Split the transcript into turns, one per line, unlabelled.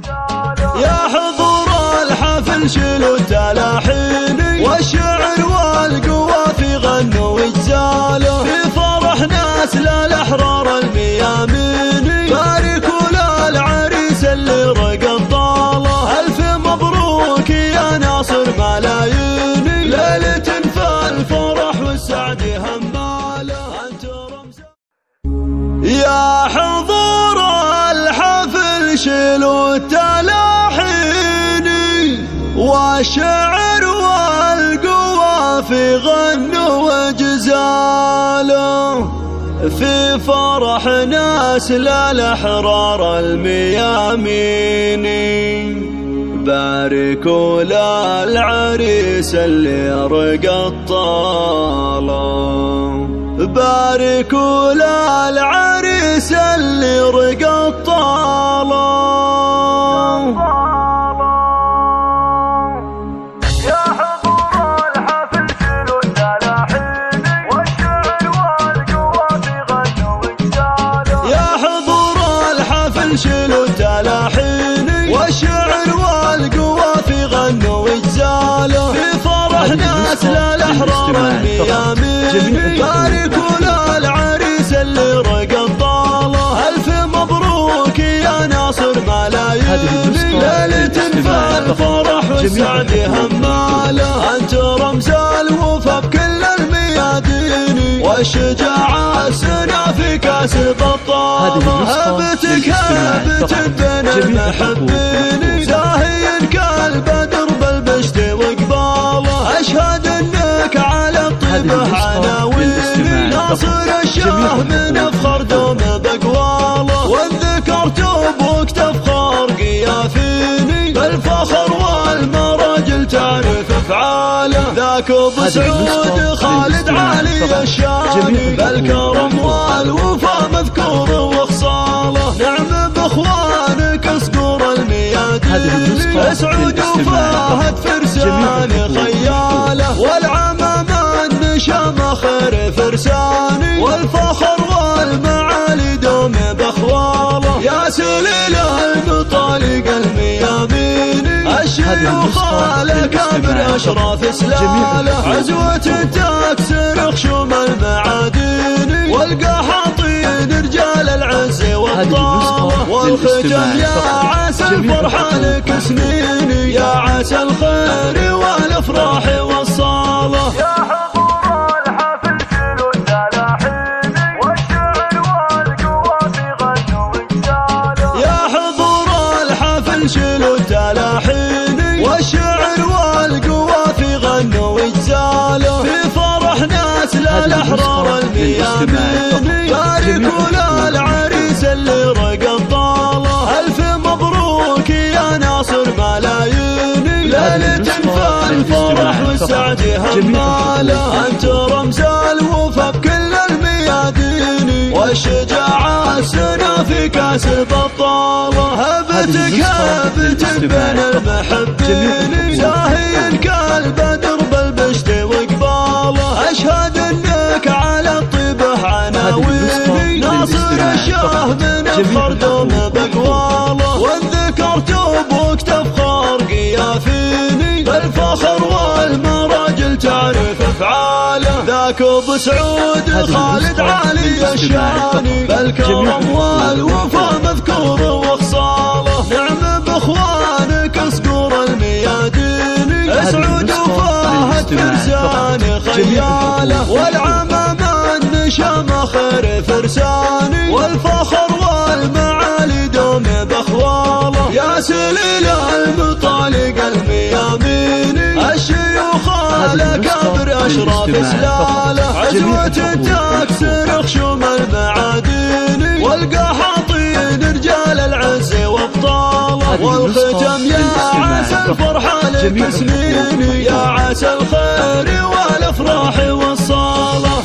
يا حضور الحفل شيلوا التلاحين والشعر والقوافي غنوا واجزالوا في فرح ناس للأحرار الميامين باركوا للعريس اللي رقد طاله ألف مبروك يا ناصر ملايين ليلة فالفرح والسعد هماله أنت رمز. يا حضور الحفل شيلوا التلاحين والشعر والقوافي غنوا واجزالوا في فرح ناس للأحرار الميامين باركوا للعريس اللي رقد طاله باركوا للعريس اللي رقد طاله. يا حضور الحفل شيلوا التلاحين والشعر والقوافي غنوا واجزالوا يا حضور الحفل شيلوا التلاحين والشعر والقوافي غنوا واجزالوا في فرح ناس للأحرار الميامين باركوا للعريس اللي رقد طاله ألف مبروك يا ناصر ملايين ليلة فالفرح والسعد هماله أنت رمز الوفا بكل الميادين والشجاعة سنا في كاس البطالة هبتك هبت بين المحبين زاهي كالبدر بالبشت وقباله أشهد انك على الطيبة عناوين ناصر الشاه من افخر دوم بقواله وذكرت ابوك تفخر قيافيني بالفخر والمراجل تعرف افعاله ذاك ابو سعود خالد علي الشامي بالكرم والوفا مذكور وخصاله نعم باخوانك اصقور الميادين اسعود وفاهد فرسان خياله والعمام النشام خير فرساني والفخر والمعالي دوم بخواله يا سليل المطالق المياميني الشيوخ الأكابر أشراف إسلاله عزوة تكسر خشوم المعادين والقحاطين رجال العز والطاوة والختم يا عسى الفرحة لك سنيني يا عسى الخير والأفراح والصالة. يا حضور الحفل شيلوا التلاحين والشعر والقوافي غنوا واجزالوا يا حضور الحفل شيلوا التلاحين والشعر والقوافي غنوا واجزالوا في فرح ناس للأحرار الميامين باركوا للعريس اللي رقد طاله ألف مبروك يا ناصر ملايين ليلة فالفرح والسعد هماله أنت رمز الوفا بكل الميادين والشجاعة سنا في كاس البطالة هبتك هبت بين المحبين زاهي كالبدر بالبشت وقباله أشهد انك على الطيبة عناوين ناصر الشاه من افخر دوم بقواله وذكرت ابوك تفخر قيافيني بالفخر والمراجل تعرف افعاله ذاك ابو سعود خالد علي الشامي بالكرم والوفا مذكور وخصاله نعم باخوانك اصقور الميادين اسعود وفاهد فرسان خياله والعمام النشام خير فرساني والفخر والمعالي دوم بخواله يا سليل المطالق المياميني الشيوخ الأكابر أشراف إسلاله عزوة تكسر خشوم المعادين والقحاطين رجال العز وابطاله والختم يا عسى الفرحة لك سنيني يا عسى الخير والأفراح والصالة.